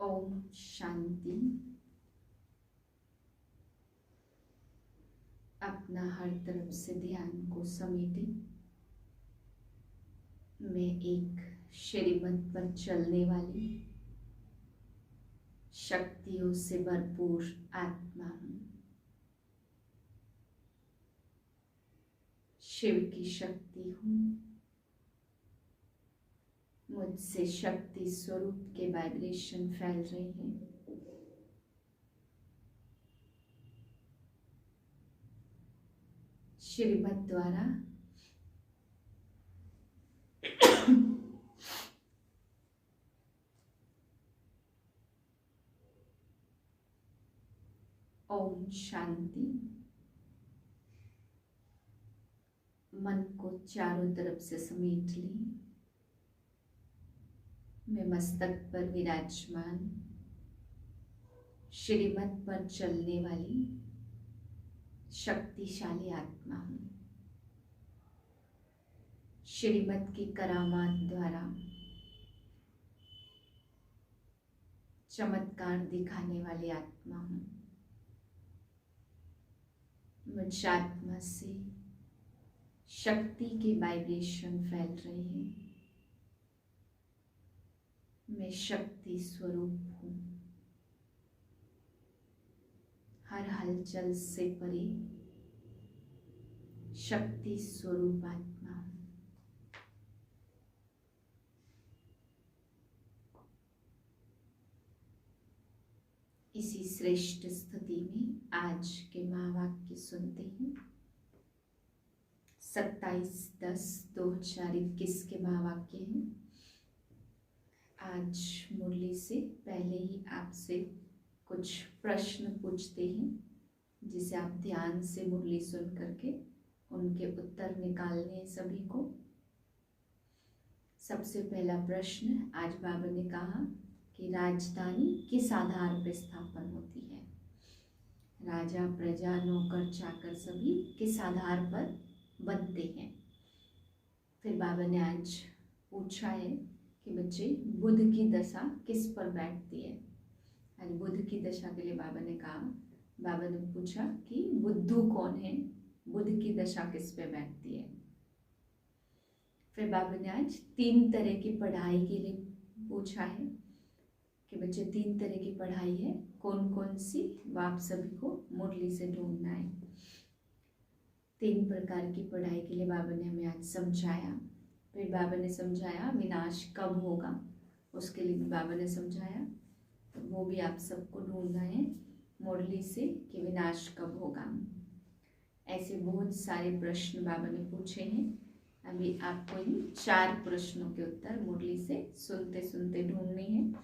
ओम शांति। अपना हर तरफ से ध्यान को समेटे। मैं एक श्रीमत पर चलने वाली शक्तियों से भरपूर आत्मा हूँ। शिव की शक्ति हूँ। मुझसे शक्ति स्वरूप के वाइब्रेशन फैल रहे हैं। श्रीमत द्वारा ओम शांति। मन को चारों तरफ से समेट ली। मैं मस्तक पर विराजमान श्रीमत पर चलने वाली शक्तिशाली आत्मा हूँ। श्रीमत की करामात द्वारा चमत्कार दिखाने वाली आत्मा हूँ। मुझ आत्मा से शक्ति के वाइब्रेशन फैल रहे हैं। मैं शक्ति स्वरूप हूँ। हर हलचल से परे शक्ति स्वरूप आत्मा हूँ। इसी श्रेष्ठ स्थिति में आज के महावाक्य सुनते हैं। 27/10/2021 के महावाक्य हैं। आज मुरली से पहले ही आपसे कुछ प्रश्न पूछते हैं, जिसे आप ध्यान से मुरली सुन करके उनके उत्तर निकालने हैं सभी को। सबसे पहला प्रश्न, आज बाबा ने कहा कि राजधानी किस आधार पर स्थापन होती है। राजा, प्रजा, नौकर, चाकर सभी किस आधार पर बनते हैं। फिर बाबा ने आज पूछा है कि बच्चे, बुध की दशा किस पर बैठती है। आज बुध की दशा के लिए बाबा ने कहा, बाबा ने पूछा कि बुद्धू कौन है, बुध की दशा किस पे बैठती है। फिर बाबा ने आज 3 तरह की पढ़ाई के लिए पूछा है कि बच्चे 3 तरह की पढ़ाई है, कौन कौन सी, वो आप सभी को मुरली से ढूंढना है। 3 प्रकार की पढ़ाई के लिए बाबा ने हमें आज समझाया। फिर बाबा ने समझाया विनाश कब होगा, उसके लिए भी बाबा ने समझाया। तो वो भी आप सबको ढूंढना है मुरली से कि विनाश कब होगा। ऐसे बहुत सारे प्रश्न बाबा ने पूछे हैं। अभी आपको इन 4 प्रश्नों के उत्तर मुरली से सुनते सुनते ढूंढने हैं।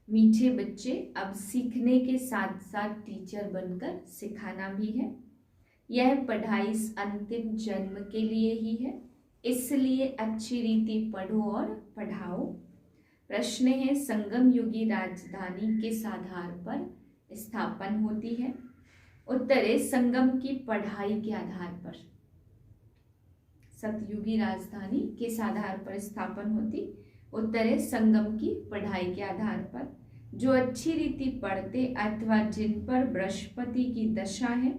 मीठे बच्चे, अब सीखने के साथ साथ टीचर बनकर सिखाना भी है। यह पढ़ाई इस अंतिम जन्म के लिए ही है, इसलिए अच्छी रीति पढ़ो और पढ़ाओ। प्रश्न है, संगम युगी राजधानी किस आधार पर स्थापन होती है। उत्तर है, संगम की पढ़ाई के आधार पर। सतयुगी राजधानी किस आधार पर स्थापन होती। उत्तर है, संगम की पढ़ाई के आधार पर। जो अच्छी रीति पढ़ते अथवा जिन पर बृहस्पति की दशा है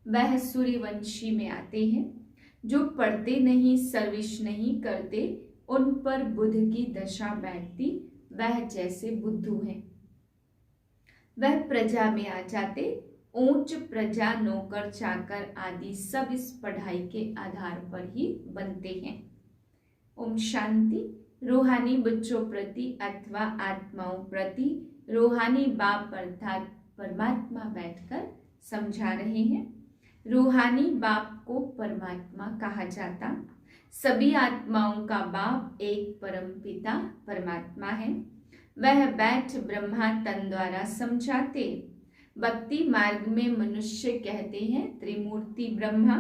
वह सूर्यवंशी में आते हैं। जो पढ़ते नहीं, सर्विस नहीं करते, उन पर बुध की दशा बैठती, वह जैसे बुद्धू हैं। वह प्रजा में आ जाते। ऊंच प्रजा, नौकर, चाकर आदि सब इस पढ़ाई के आधार पर ही बनते हैं। ओम शांति। रूहानी बच्चों प्रति अथवा आत्माओं प्रति रूहानी बाप अर्थात परमात्मा बैठकर समझा रहे हैं। रूहानी बाप को परमात्मा कहा जाता। सभी आत्माओं का बाप एक परम पिता परमात्मा है। वह बैठ ब्रह्मा तन द्वारा समझाते। भक्ति मार्ग में मनुष्य कहते हैं त्रिमूर्ति ब्रह्मा।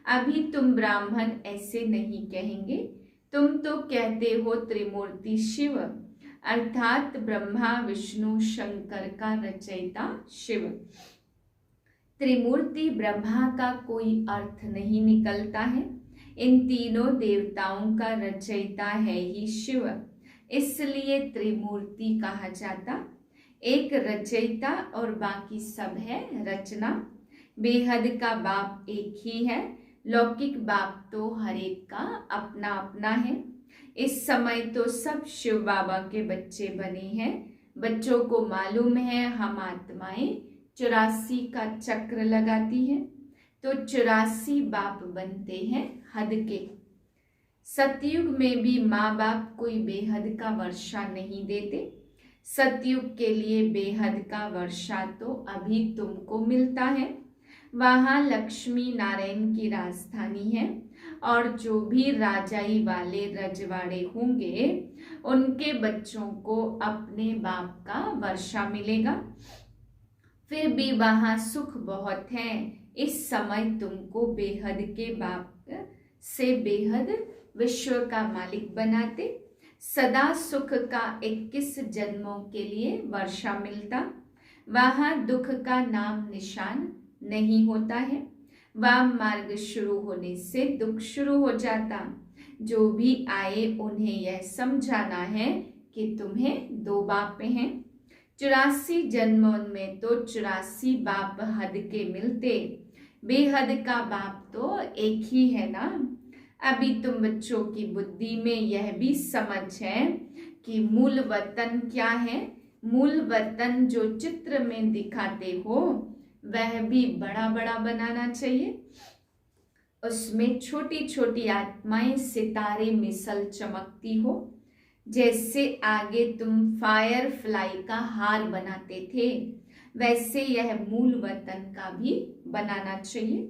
अभी तुम ब्राह्मण ऐसे नहीं कहेंगे, तुम तो कहते हो त्रिमूर्ति शिव, अर्थात ब्रह्मा, विष्णु, शंकर का रचयिता शिव। त्रिमूर्ति ब्रह्मा का कोई अर्थ नहीं निकलता है। इन तीनों देवताओं का रचयिता है ही शिव। इसलिए त्रिमूर्ति कहा जाता। एक रचयिता और बाकी सब है रचना। बेहद का बाप एक ही है, लौकिक बाप तो हर एक का अपना अपना है। इस समय तो सब शिव बाबा के बच्चे बने हैं। बच्चों को मालूम है हम आत्माएं 84 का चक्र लगाती हैं, तो 84 बाप बनते हैं हद के। सतयुग में भी माँ बाप कोई बेहद का वर्षा नहीं देते। सतयुग के लिए बेहद का वर्षा तो अभी तुमको मिलता है। वहाँ लक्ष्मी नारायण की राजधानी है और जो भी राजाई वाले रजवाड़े होंगे उनके बच्चों को अपने बाप का वर्षा मिलेगा। फिर भी वहाँ सुख बहुत है। इस समय तुमको बेहद के बाप से बेहद विश्व का मालिक बनाते। सदा सुख का 21 जन्मों के लिए वर्षा मिलता। वहाँ दुख का नाम निशान नहीं होता है। वाम मार्ग शुरू होने से दुख शुरू हो जाता। जो भी आए उन्हें यह समझाना है कि तुम्हें 2 बाप हैं। 84 जन्मों में तो 84 बाप हद के मिलते। बेहद का बाप तो एक ही है ना। अभी तुम बच्चों की बुद्धि में यह भी समझ है कि मूल वतन क्या है। मूल वतन जो चित्र में दिखाते हो वह भी बड़ा बड़ा बनाना चाहिए। उसमें छोटी छोटी आत्माएं सितारे मिसल चमकती हो। जैसे आगे तुम फायर फ्लाई का हार बनाते थे, वैसे यह मूल वतन का भी बनाना चाहिए।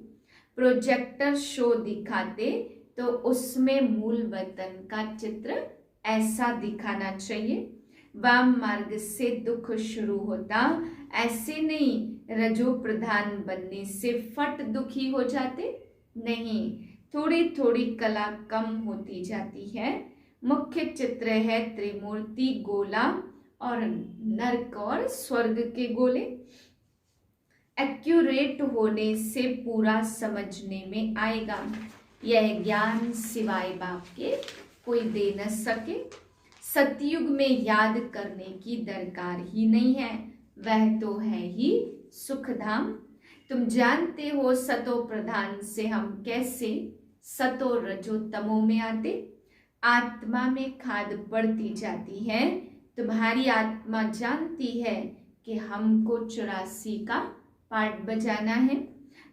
प्रोजेक्टर शो दिखाते तो उसमें मूल वतन का चित्र ऐसा दिखाना चाहिए। वाम मार्ग से दुख शुरू होता, ऐसे नहीं रजो प्रधान बनने से फट दुखी हो जाते। नहीं, थोड़ी थोड़ी कला कम होती जाती है। मुख्य चित्र है त्रिमूर्ति गोला और नरक और स्वर्ग के गोले। एक्यूरेट होने से पूरा समझने में आएगा। यह ज्ञान सिवाय बाप के कोई दे न सके। सतयुग में याद करने की दरकार ही नहीं है, वह तो है ही सुखधाम। तुम जानते हो सतो प्रधान से हम कैसे सतो रजो तमो में आते। आत्मा में खाद पड़ती जाती है। तुम्हारी आत्मा जानती है कि हमको 84 का पार्ट बजाना है।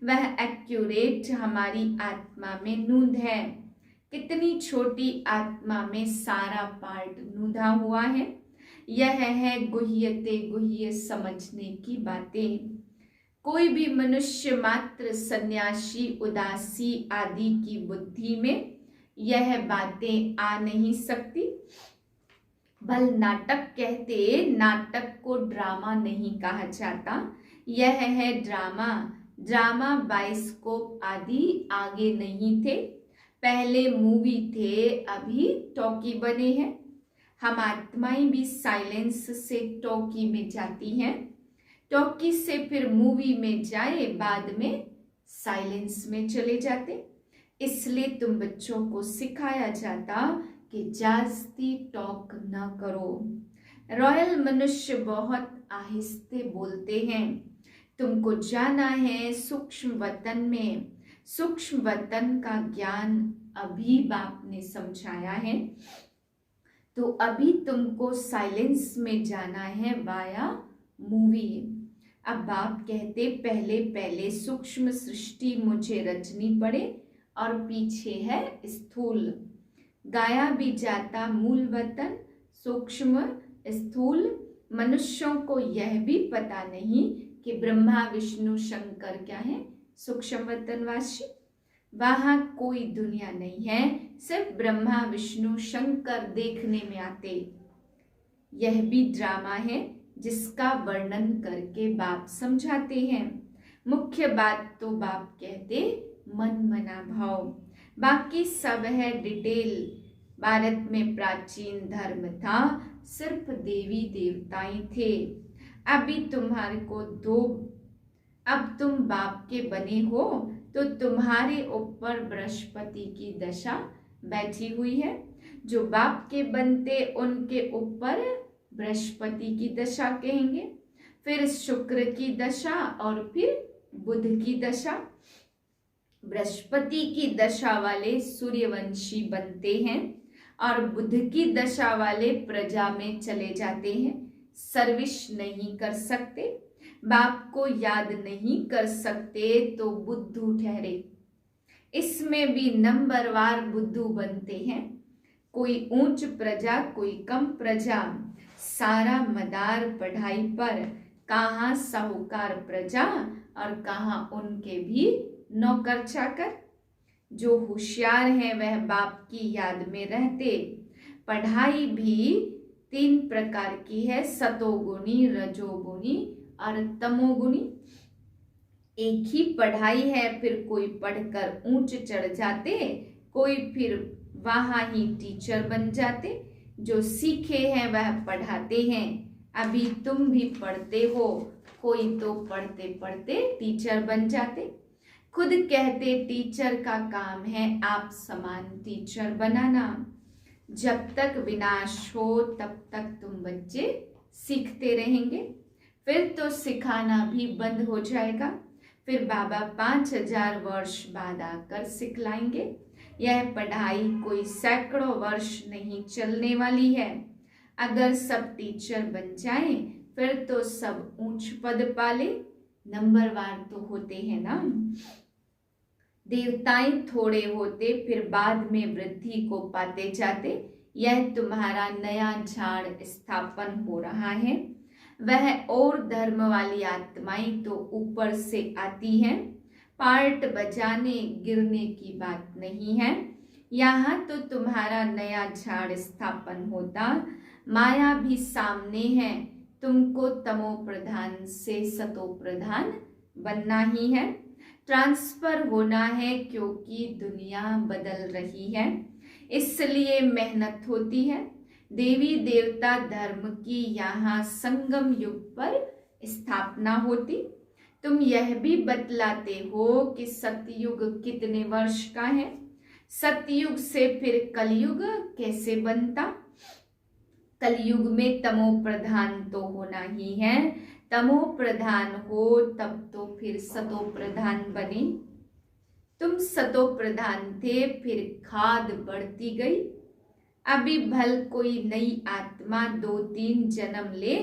वह एक्यूरेट हमारी आत्मा में नूंद है। कितनी छोटी आत्मा में सारा पार्ट नूधा हुआ है। यह है गुह्यते गुह्य समझने की बातें। कोई भी मनुष्य मात्र सन्यासी उदासी आदि की बुद्धि में यह बातें आ नहीं सकती। भल नाटक कहते, नाटक को ड्रामा नहीं कहा जाता, यह है ड्रामा। ड्रामा बाइस्कोप आदि आगे नहीं थे, पहले मूवी थे, अभी टॉकी बने हैं। हम आत्माएं भी साइलेंस से टॉकी में जाती हैं, टॉकी से फिर मूवी में जाए, बाद में साइलेंस में चले जाते। इसलिए तुम बच्चों को सिखाया जाता कि जास्ती टॉक न करो। रॉयल मनुष्य बहुत आहिस्ते बोलते हैं। तुमको जाना है सूक्ष्म वतन में। सूक्ष्म वतन का ज्ञान अभी बाप ने समझाया है, तो अभी तुमको साइलेंस में जाना है वाया मूवी। अब बाप कहते पहले पहले सूक्ष्म सृष्टि मुझे रचनी पड़े और पीछे है स्थूल। गाया भी जाता मूल वतन सूक्ष्म स्थूल। मनुष्यों को यह भी पता नहीं कि ब्रह्मा विष्णु शंकर क्या है, सूक्ष्म वतनवासी। वहां कोई दुनिया नहीं है, सिर्फ ब्रह्मा विष्णु शंकर देखने में आते। यह भी ड्रामा है जिसका वर्णन करके बाप समझाते हैं। मुख्य बात तो बाप कहते मन मना भाव, बाकी सब है डिटेल। भारत में प्राचीन धर्म था, सिर्फ देवी देवताएं थे। अभी तुम्हारे को अब तुम बाप के बने हो, तो तुम्हारे ऊपर बृहस्पति की दशा बैठी हुई है। जो बाप के बनते उनके ऊपर बृहस्पति की दशा कहेंगे, फिर शुक्र की दशा और फिर बुध की दशा। बृहस्पति की दशा वाले सूर्यवंशी बनते हैं और बुध की दशा वाले प्रजा में चले जाते हैं। सर्विस नहीं कर सकते, बाप को याद नहीं कर सकते तो बुद्धू ठहरे। इसमें भी नंबरवार बुद्धू बनते हैं, कोई ऊंच प्रजा कोई कम प्रजा, सारा मदार पढ़ाई पर, कहाँ साहूकार प्रजा और कहाँ उनके भी नौकर चाकर। जो होशियार है वह बाप की याद में रहते। पढ़ाई भी 3 प्रकार की है, सतोगुणी, रजोगुणी और तमोगुणी। एक ही पढ़ाई है, फिर कोई पढ़कर ऊंच चढ़ जाते, कोई फिर वहां ही टीचर बन जाते। जो सीखे हैं वह पढ़ाते हैं। अभी तुम भी पढ़ते हो, कोई तो पढ़ते पढ़ते टीचर बन जाते। खुद कहते टीचर का काम है आप समान टीचर बनाना। जब तक विनाश हो तब तक तुम बच्चे सीखते रहेंगे, फिर तो सिखाना भी बंद हो जाएगा। फिर बाबा 5000 वर्ष बाद आकर सिखलाएंगे। यह पढ़ाई कोई सैकड़ों वर्ष नहीं चलने वाली है। अगर सब टीचर बन जाएं, फिर तो सब ऊंच पद पाले। नंबरवार तो होते हैं ना। देवताएं थोड़े होते, फिर बाद में वृद्धि को पाते जाते। यह तुम्हारा नया झाड़ स्थापन हो रहा है। वह और धर्म वाली आत्माएं तो ऊपर से आती हैं। पार्ट बजाने गिरने की बात नहीं है। यहाँ तो तुम्हारा नया झाड़ स्थापन होता। माया भी सामने है, तुमको तमो प्रधान से सतो प्रधान बनना ही है। ट्रांसफर होना है क्योंकि दुनिया बदल रही है, इसलिए मेहनत होती है। देवी देवता धर्म की यहाँ संगम युग पर स्थापना होती। तुम यह भी बतलाते हो कि सतयुग कितने वर्ष का है। सतयुग से फिर कलयुग कैसे बनता। कलयुग में तमो प्रधान तो होना ही है। तमो प्रधान हो तब तो फिर सतो प्रधान बने। तुम सतो प्रधान थे, फिर खाद बढ़ती गई। अभी भल कोई नई आत्मा 2-3 जन्म ले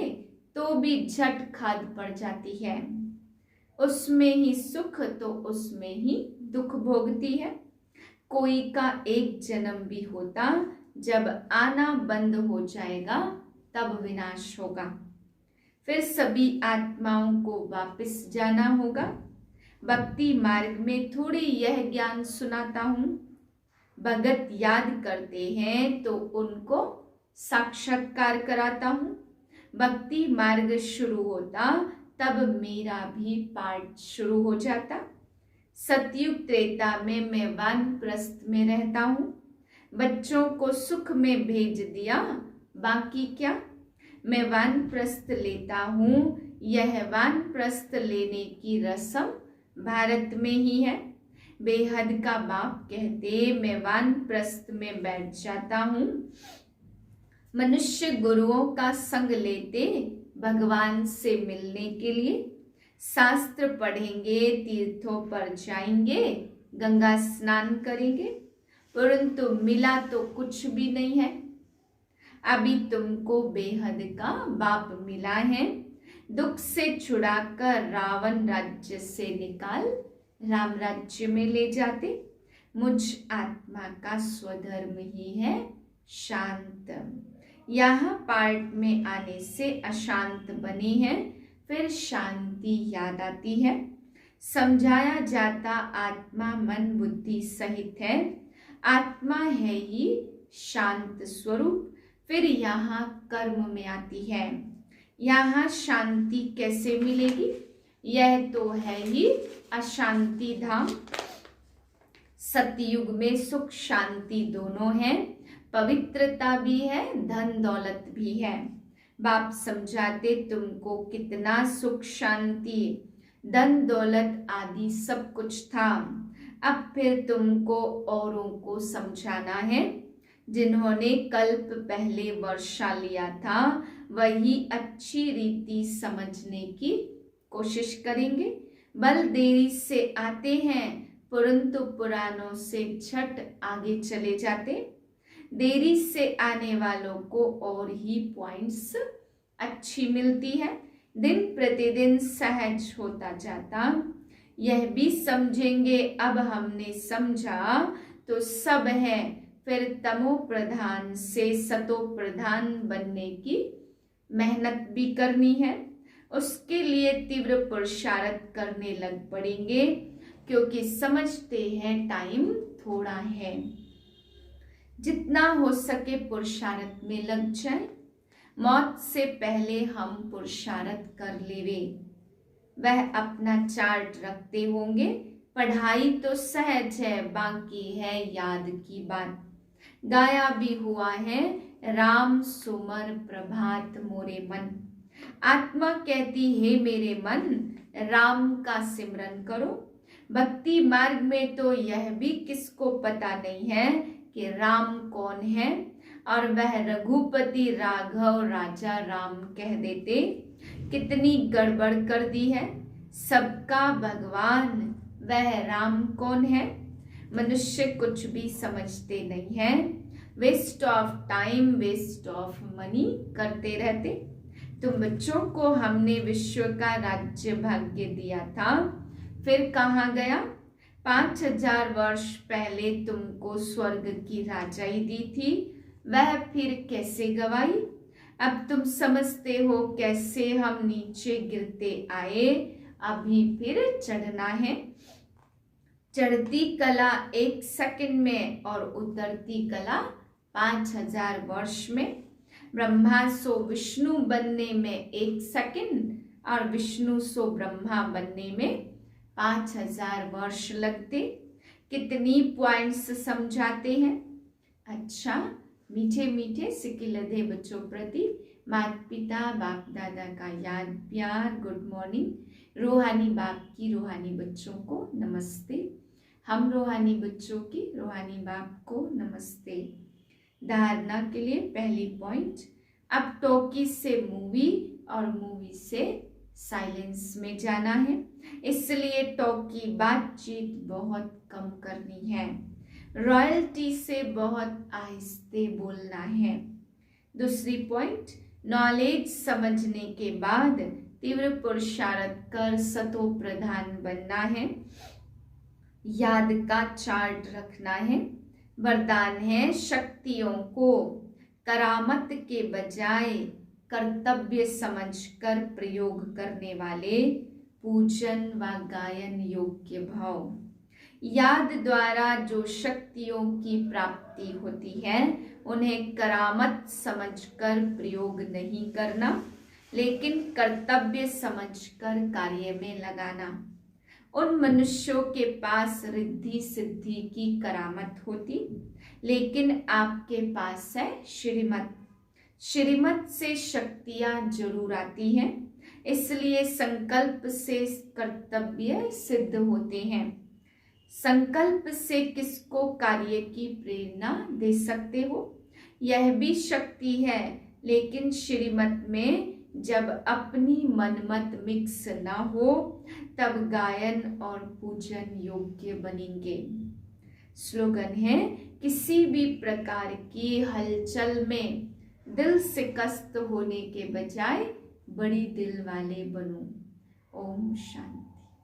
तो भी झट खाद पड़ जाती है। उसमें ही सुख तो उसमें ही दुख भोगती है। कोई का एक जन्म भी होता, जब आना बंद हो जाएगा तब विनाश होगा। फिर सभी आत्माओं को वापस जाना होगा। भक्ति मार्ग में थोड़ी यह ज्ञान सुनाता हूँ। भगत याद करते हैं तो उनको साक्षात्कार कराता हूँ। भक्ति मार्ग शुरू होता तब मेरा भी पाठ शुरू हो जाता। सतयुग त्रेता में मैं वानप्रस्थ में रहता हूँ। बच्चों को सुख में भेज दिया, बाकी क्या। मैं वानप्रस्थ लेता हूँ। यह वानप्रस्थ लेने की रस्म भारत में ही है। बेहद का बाप कहते मैं वानप्रस्थ में बैठ जाता हूँ। मनुष्य गुरुओं का संग लेते भगवान से मिलने के लिए। शास्त्र पढ़ेंगे, तीर्थों पर जाएंगे, गंगा स्नान करेंगे, परंतु मिला तो कुछ भी नहीं है। अभी तुमको बेहद का बाप मिला है। दुख से छुड़ाकर रावण राज्य से निकाल राम राज्य में ले जाते। मुझ आत्मा का स्वधर्म ही है शांत। यहाँ पार्ट में आने से अशांत बनी है, फिर शांति याद आती है। समझाया जाता आत्मा मन बुद्धि सहित है। आत्मा है ही शांत स्वरूप, फिर यहाँ कर्म में आती है। यहाँ शांति कैसे मिलेगी। यह तो है ही अशांति धाम। सतयुग में सुख शांति दोनों है, पवित्रता भी है, धन दौलत भी है। बाप समझाते तुमको कितना सुख शांति धन दौलत आदि सब कुछ था। अब फिर तुमको औरों को समझाना है। जिन्होंने कल्प पहले वर्षा लिया था वही अच्छी रीति समझने की कोशिश करेंगे। बल देरी से आते हैं परंतु पुरानों से झट आगे चले जाते। देरी से आने वालों को और ही पॉइंट्स अच्छी मिलती है। दिन प्रतिदिन सहज होता जाता। यह भी समझेंगे अब हमने समझा तो सब है, फिर तमो प्रधान से सतो प्रधान बनने की मेहनत भी करनी है। उसके लिए तीव्र पुरुषार्थ करने लग पड़ेंगे क्योंकि समझते हैं टाइम थोड़ा है। जितना हो सके पुरुषार्थ में लग जाए। मौत से पहले हम पुरुषार्थ कर लेवे। वह अपना चार्ट रखते होंगे। पढ़ाई तो सहज है, बाकी है याद की बात। गाया भी हुआ है राम सुमर प्रभात मोरे मन। आत्मा कहती है मेरे मन राम का सिमरन करो। भक्ति मार्ग में तो यह भी किसको पता नहीं है कि राम कौन है, और वह रघुपति राघव राजा राम कह देते। कितनी गड़बड़ कर दी है। सबका भगवान वह राम कौन है। मनुष्य कुछ भी समझते नहीं है। Waste of time, waste of money करते रहते। तुम बच्चों को हमने विश्व का राज्य भाग्य दिया था, फिर कहाँ गया। 5000 वर्ष पहले तुमको स्वर्ग की राजाई दी थी, वह फिर कैसे गवाई। अब तुम समझते हो कैसे हम नीचे गिरते आए, अभी फिर चढ़ना है। चढ़ती कला 1 सेकंड में और उतरती कला 5000 वर्ष में। ब्रह्मा सो विष्णु बनने में 1 सेकंड और विष्णु सो ब्रह्मा बनने में 5000 वर्ष लगते। कितनी पॉइंट्स समझाते हैं। अच्छा, मीठे मीठे सिकिलधे बच्चों प्रति माता पिता बाप दादा का याद प्यार गुड मॉर्निंग। रूहानी बाप की रूहानी बच्चों को नमस्ते। हम रूहानी बच्चों की रूहानी बाप को नमस्ते। धारणा के लिए पहली पॉइंट, अब टॉकी से मूवी और मूवी से साइलेंस में जाना है, इसलिए टॉक की बातचीत बहुत कम करनी है। रॉयल्टी से बहुत आहिस्ते बोलना है। दूसरी पॉइंट, नॉलेज समझने के बाद तीव्र पुरुषार्थ कर सतो प्रधान बनना है। याद का चार्ट रखना है। वरदान है शक्तियों को करामत के बजाय कर्तव्य समझकर प्रयोग करने वाले पूजन व गायन योग्य भाव। याद द्वारा जो शक्तियों की प्राप्ति होती है उन्हें करामत समझकर प्रयोग नहीं करना, लेकिन कर्तव्य समझकर कार्य में लगाना। उन मनुष्यों के पास रिद्धि सिद्धि की करामत होती, लेकिन आपके पास है श्रीमत। श्रीमत से शक्तियां जरूर आती हैं, इसलिए संकल्प से कर्तव्य सिद्ध होते हैं। संकल्प से किसको कार्य की प्रेरणा दे सकते हो, यह भी शक्ति है, लेकिन श्रीमत में जब अपनी मनमत मिक्स ना हो तब गायन और पूजन योग्य बनेंगे। स्लोगन है, किसी भी प्रकार की हलचल में दिल शिकस्त होने के बजाय बड़ी दिल वाले बनो। ओम शांति।